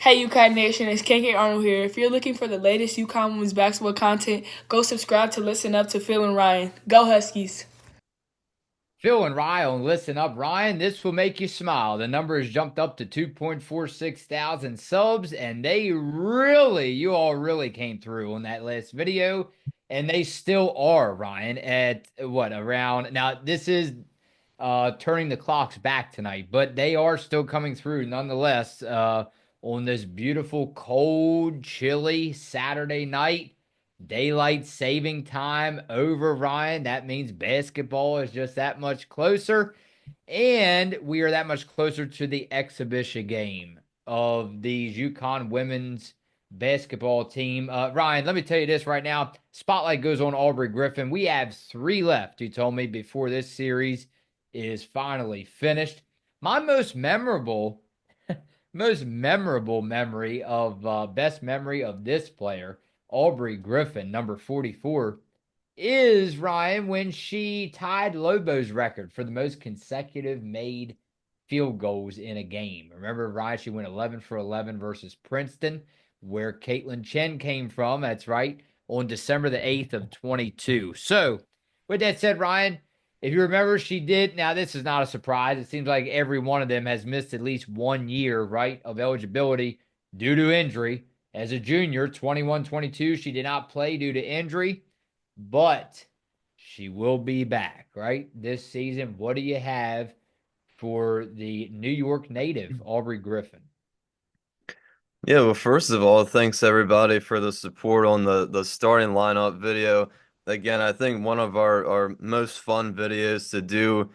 Hey UConn Nation, it's KK Arnold here. If you're looking for the latest UConn women's basketball content, go subscribe to Listen Up to Phil and Ryan. Go Huskies! Phil and Ryan, listen up, Ryan. This will make you smile. The number has jumped up to 2.46 thousand subs, and you all really came through on that last video. And they still are, Ryan, at what around now. This is turning the clocks back tonight, but they are still coming through nonetheless on this beautiful, cold, chilly Saturday night. Daylight saving time over, Ryan. That means basketball is just that much closer. And we are that much closer to the exhibition game of these UConn women's basketball team. Ryan, let me tell you this right now. Spotlight goes on Aubrey Griffin. We have three left, you told me, before this series is finally finished. My most memorable memory of best memory of this player, Aubrey Griffin, number 44, is Ryan when she tied Lobo's record for the most consecutive made field goals in a game. Remember, Ryan, she went 11 for 11 versus Princeton, where Caitlin Chen came from. That's right, on December the 8th of 22. So, with that said, Ryan, if you remember, she did. Now, this is not a surprise. It seems like every one of them has missed at least 1 year, right, of eligibility due to injury. As a junior, 21-22, she did not play due to injury, but she will be back, right, this season. What do you have for the New York native, Aubrey Griffin? Yeah, well, first of all, thanks everybody for the support on the starting lineup video. Again, I think one of our most fun videos to do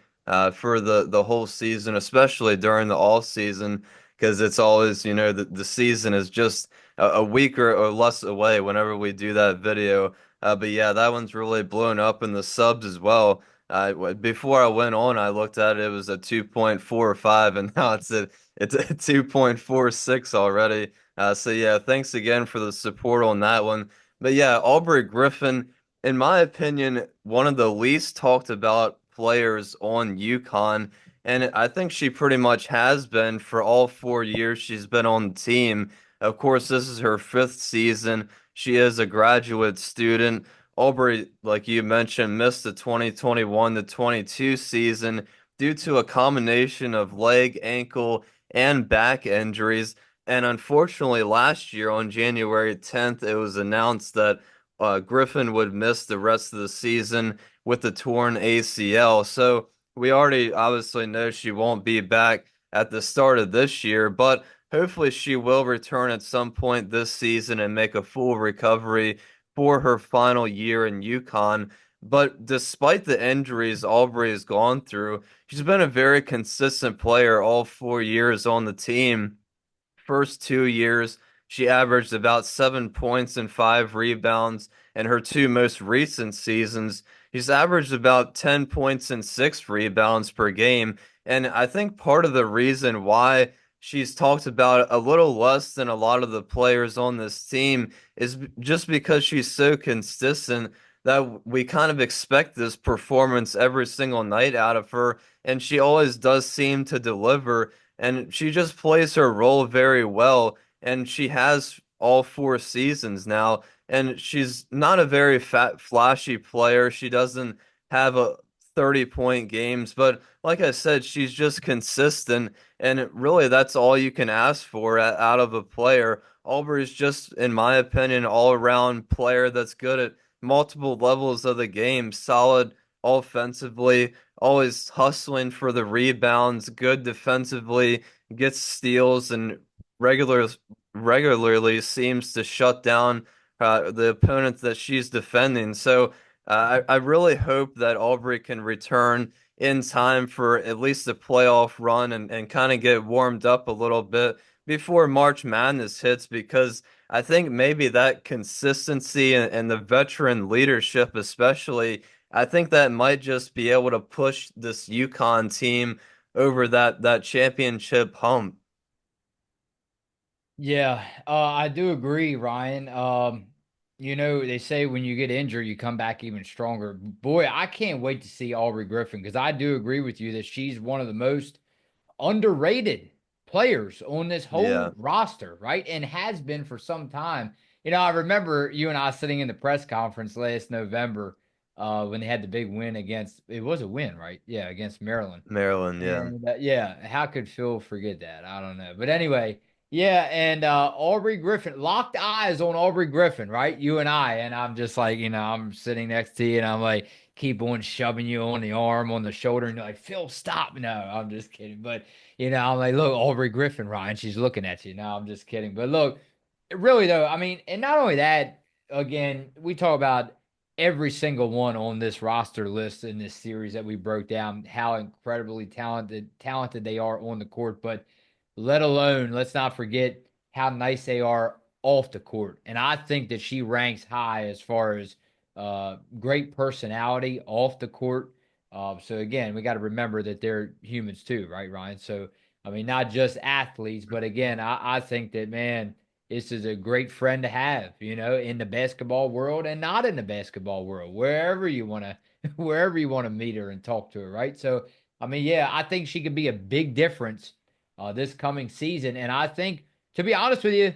for the whole season, especially during the off season, because it's always, the season is just a week or less away whenever we do that video. But yeah, that one's really blown up in the subs as well. Before I went on, I looked at it, it was a 2.45, and now it's a 2.46 already. So yeah, thanks again for the support on that one. But yeah, Aubrey Griffin, in my opinion, one of the least talked about players on UConn, and I think she pretty much has been for all 4 years she's been on the team. Of course, this is her fifth season. She is a graduate student. Aubrey, like you mentioned, missed the 2021 to 22 season due to a combination of leg, ankle, and back injuries. And unfortunately, last year on January 10th, it was announced that Griffin would miss the rest of the season with the torn ACL. So we already obviously know she won't be back at the start of this year, but hopefully she will return at some point this season and make a full recovery for her final year in UConn. But despite the injuries Aubrey has gone through, she's been a very consistent player all 4 years on the team. First 2 years, she averaged about 7 points and 5 rebounds. In her two most recent seasons, she's averaged about 10 points and 6 rebounds per game. And I think part of the reason why she's talked about a little less than a lot of the players on this team is just because she's so consistent that we kind of expect this performance every single night out of her. And she always does seem to deliver, and she just plays her role very well, and she has all 4 seasons now, and she's not a very flashy player. She doesn't have a 30-point games, but like I said, she's just consistent, and really that's all you can ask for out of a player. Aubrey's just, in my opinion, all-around player that's good at multiple levels of the game, solid offensively, always hustling for the rebounds, good defensively, gets steals, and regular regularly seems to shut down the opponents that she's defending. So I really hope that Aubrey can return in time for at least a playoff run and kind of get warmed up a little bit before March Madness hits, because I think maybe that consistency and the veteran leadership, especially, I think that might just be able to push this UConn team over that championship hump. Yeah, I do agree, Ryan. They say when you get injured, you come back even stronger. Boy, I can't wait to see Aubrey Griffin, because I do agree with you that she's one of the most underrated players on this Yeah. whole roster, right? And has been for some time. I remember you and I sitting in the press conference last November when they had the big win against, it was a win, right? Yeah, against Maryland. Maryland, yeah. And yeah, how could Phil forget that? I don't know. But anyway, yeah, and Aubrey Griffin, locked eyes on Aubrey Griffin, right? You and I, and I'm just like, I'm sitting next to you, and I'm like, keep on shoving you on the arm, on the shoulder, and you're like, Phil, stop. No, I'm just kidding. But I'm like, look, Aubrey Griffin, Ryan, she's looking at you. No, I'm just kidding. But look, really though, I mean, and not only that, again, we talk about every single one on this roster list in this series that we broke down, how incredibly talented they are on the court, but let alone, let's not forget how nice they are off the court. And I think that she ranks high as far as great personality off the court. So again, we got to remember that they're humans too, right, Ryan? So I mean, not just athletes, but again, I think that, man, this is a great friend to have, in the basketball world and not in the basketball world, wherever you want to, wherever you want to meet her and talk to her, right? So, I mean, yeah, I think she could be a big difference this coming season. And I think, to be honest with you,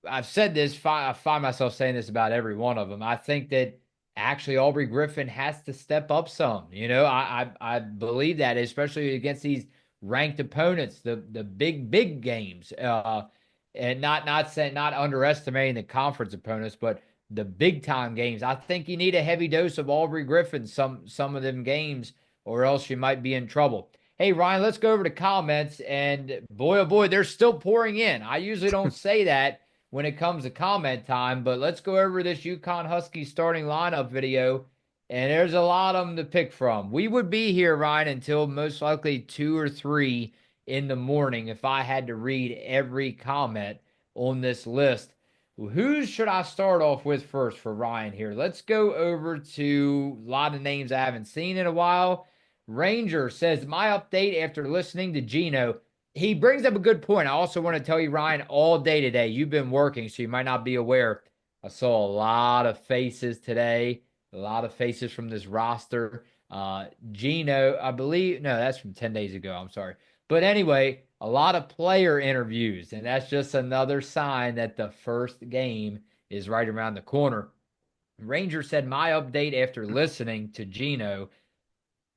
I've said this, I find myself saying this about every one of them. I think that actually Aubrey Griffin has to step up some. I believe that, especially against these ranked opponents, the big games. And not underestimating the conference opponents, but the big time games. I think you need a heavy dose of Aubrey Griffin some of them games, or else you might be in trouble. Hey Ryan, let's go over to comments, and boy oh boy, they're still pouring in. I usually don't say that when it comes to comment time, but let's go over this UConn Huskies starting lineup video, and there's a lot of them to pick from. We would be here, Ryan, until most likely 2 or 3 in the morning if I had to read every comment on this list. Who should I start off with first for Ryan here? Let's go over to a lot of names I haven't seen in a while. Ranger says, my update after listening to Gino. He brings up a good point. I also want to tell you, Ryan, all day today, you've been working, so you might not be aware. I saw a lot of faces today, a lot of faces from this roster. Gino, I believe, no, that's from 10 days ago. I'm sorry. But anyway, a lot of player interviews, and that's just another sign that the first game is right around the corner. Ranger said, my update after listening to Gino.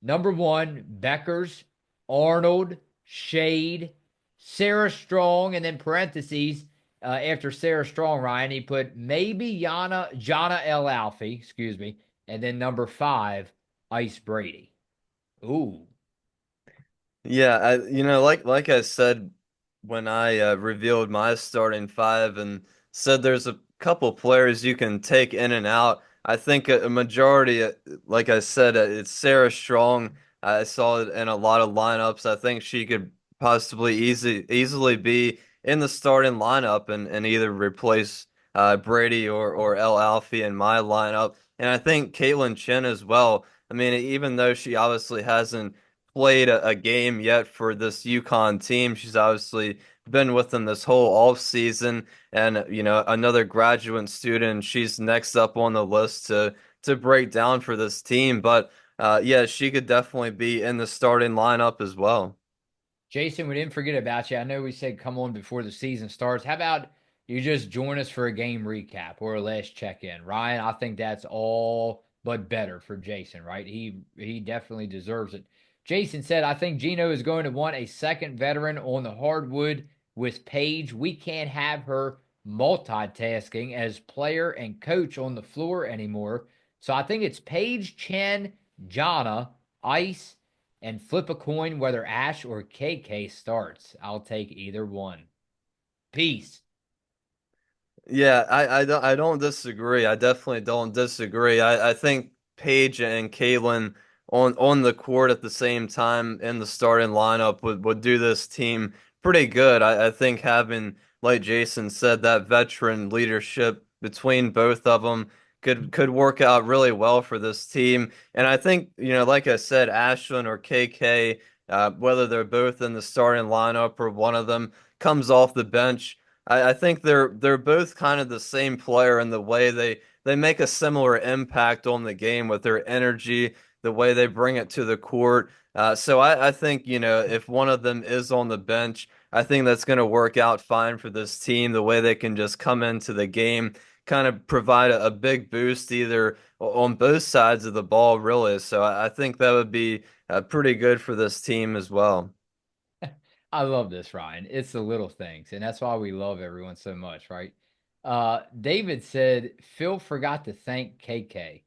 Number 1, Beckers, Arnold, Shade, Sarah Strong, and then parentheses after Sarah Strong, Ryan, he put maybe Jana El Alfie, excuse me, and then number 5, Ice Brady. Ooh. Yeah, like I said when I revealed my starting five and said there's a couple players you can take in and out. I think a majority, like I said, it's Sarah Strong. I saw it in a lot of lineups. I think she could possibly easily be in the starting lineup and either replace Brady or El Alfie in my lineup. And I think Caitlin Chen as well. I mean, even though she obviously hasn't played a game yet for this UConn team. She's obviously been with them this whole off season, and another graduate student. She's next up on the list to break down for this team. But yeah, she could definitely be in the starting lineup as well. Jason, we didn't forget about you. I know we said come on before the season starts. How about you just join us for a game recap or a last check in? Ryan, I think that's all but better for Jason, right? He definitely deserves it. Jason said, I think Gino is going to want a second veteran on the hardwood with Paige. We can't have her multitasking as player and coach on the floor anymore. So I think it's Paige, Chen, Jana, Ice, and flip a coin whether Ash or KK starts. I'll take either one. Peace. Yeah, I don't disagree. I definitely don't disagree. I think Paige and Caitlin on the court at the same time in the starting lineup would do this team pretty good. I think having, like Jason said, that veteran leadership between both of them could work out really well for this team. And I think, like I said, Ashlyn or KK, whether they're both in the starting lineup or one of them comes off the bench. I think they're both kind of the same player in the way they make a similar impact on the game with their energy, the way they bring it to the court. So I think, if one of them is on the bench, I think that's going to work out fine for this team, the way they can just come into the game, kind of provide a big boost either on both sides of the ball, really. So I think that would be pretty good for this team as well. I love this, Ryan. It's the little things, and that's why we love everyone so much, right? David said Phil forgot to thank KK.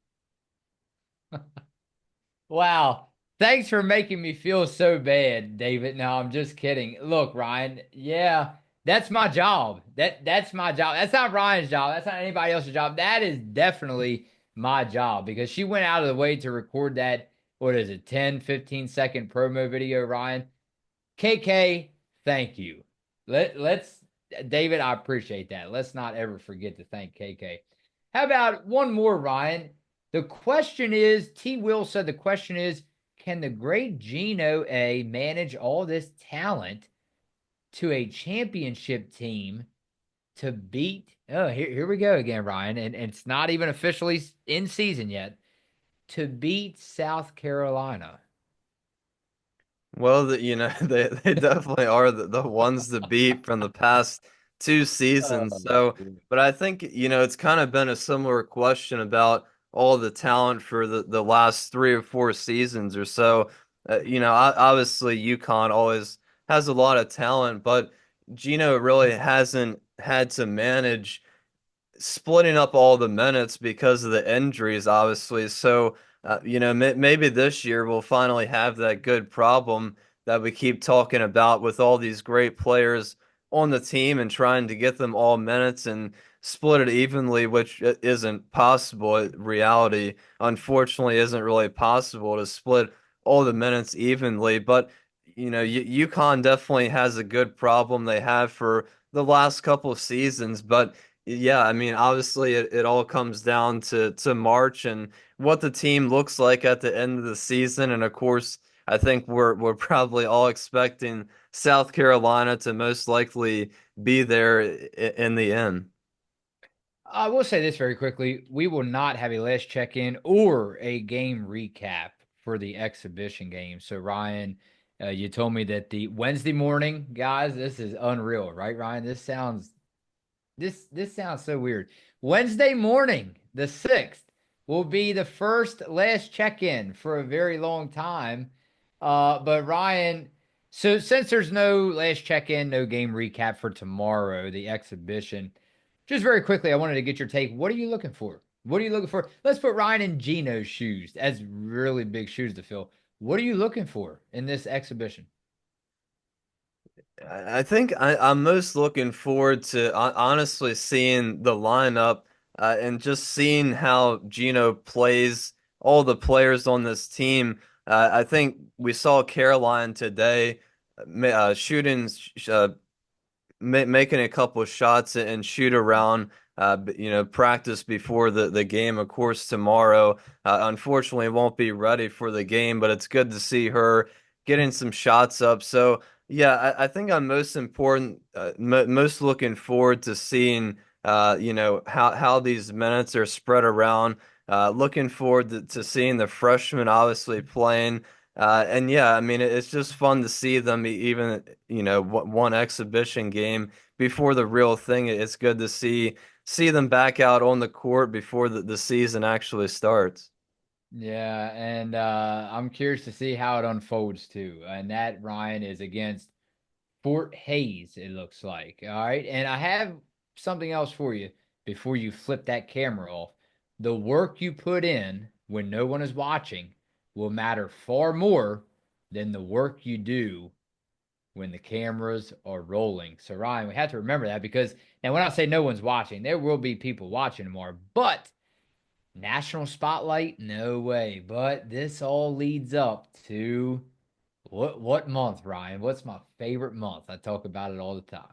Wow. Thanks for making me feel so bad, David. No, I'm just kidding. Look, Ryan, yeah, that's my job. That's my job. That's not Ryan's job. That's not anybody else's job. That is definitely my job because she went out of the way to record that, what is it, 10, 15-second promo video, Ryan. KK, thank you. Let's David, I appreciate that. Let's not ever forget to thank KK. How about one more, Ryan? The question is, T. Will said the question is, can the great Gino A manage all this talent to a championship team to beat? Oh, here we go again, Ryan. And it's not even officially in season yet. To beat South Carolina. Well, they definitely are the ones to beat from the past two seasons. So, but I think, it's kind of been a similar question about all the talent for the last 3 or 4 seasons or so. Obviously UConn always has a lot of talent, but Gino really hasn't had to manage splitting up all the minutes because of the injuries, obviously. So, maybe this year we'll finally have that good problem that we keep talking about with all these great players on the team and trying to get them all minutes and split it evenly, which isn't possible. Reality, unfortunately, isn't really possible to split all the minutes evenly. But, UConn definitely has a good problem they have for the last couple of seasons, but yeah, I mean, obviously it all comes down to March and what the team looks like at the end of the season. And of course, I think we're probably all expecting South Carolina to most likely be there in the end. I will say this very quickly. We will not have a last check in or a game recap for the exhibition game. So, Ryan, you told me that the Wednesday morning, guys, this is unreal, right, Ryan? This sounds so weird. Wednesday morning, the 6th, will be the first last check-in for a very long time. But Ryan, so since there's no last check-in, no game recap for tomorrow, the exhibition, just very quickly, I wanted to get your take. What are you looking for? What are you looking for? Let's put Ryan in Gino's shoes. That's really big shoes to fill. What are you looking for in this exhibition? I think I'm most looking forward to honestly seeing the lineup and just seeing how Gino plays all the players on this team. I think we saw Caroline today shooting making a couple of shots and shoot around, practice before the game. Of course, tomorrow, unfortunately, won't be ready for the game, but it's good to see her getting some shots up. So, yeah, I think I'm most looking forward to seeing, how these minutes are spread around. Looking forward to seeing the freshmen obviously playing. And yeah, I mean, it's just fun to see them even, one exhibition game before the real thing. It's good to see them back out on the court before the season actually starts. Yeah, and I'm curious to see how it unfolds too. And that, Ryan, is against Fort Hayes, it looks like. All right. And I have something else for you before you flip that camera off. The work you put in when no one is watching will matter far more than the work you do when the cameras are rolling. So, Ryan, we have to remember that because now when I say no one's watching, there will be people watching more, but national spotlight, no way. But this all leads up to what month, Ryan? What's my favorite month? I talk about it all the time.